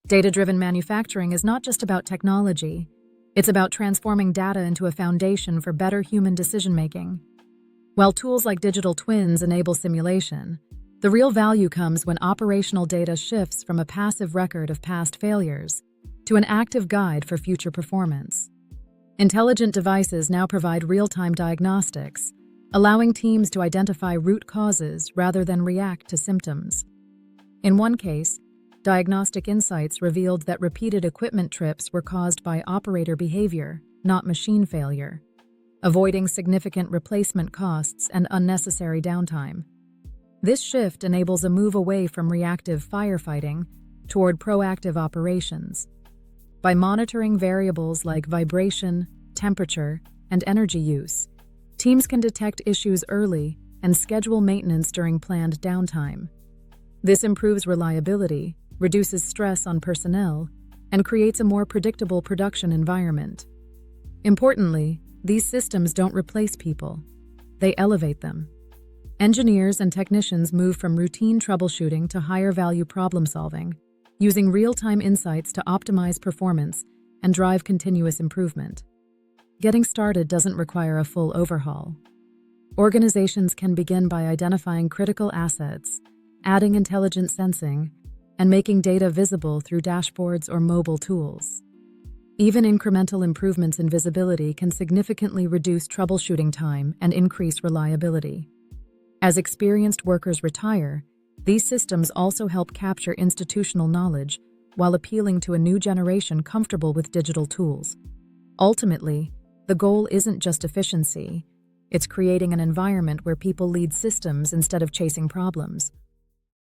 Data-driven manufacturing is not just about technology, it's about transforming data into a foundation for better human decision-making. While tools like digital twins enable simulation, the real value comes when operational data shifts from a passive record of past failures to an active guide for future performance. Intelligent devices now provide real-time diagnostics, allowing teams to identify root causes rather than react to symptoms. In one case, diagnostic insights revealed that repeated equipment trips were caused by operator behavior, not machine failure, avoiding significant replacement costs and unnecessary downtime. This shift enables a move away from reactive firefighting toward proactive operations. By monitoring variables like vibration, temperature, and energy use, teams can detect issues early and schedule maintenance during planned downtime. This improves reliability, reduces stress on personnel, and creates a more predictable production environment. Importantly, these systems don't replace people. They elevate them. Engineers and technicians move from routine troubleshooting to higher-value problem-solving, using real-time insights to optimize performance and drive continuous improvement. Getting started doesn't require a full overhaul. Organizations can begin by identifying critical assets, adding intelligent sensing, and making data visible through dashboards or mobile tools. Even incremental improvements in visibility can significantly reduce troubleshooting time and increase reliability. As experienced workers retire, these systems also help capture institutional knowledge while appealing to a new generation comfortable with digital tools. Ultimately, the goal isn't just efficiency, it's creating an environment where people lead systems instead of chasing problems.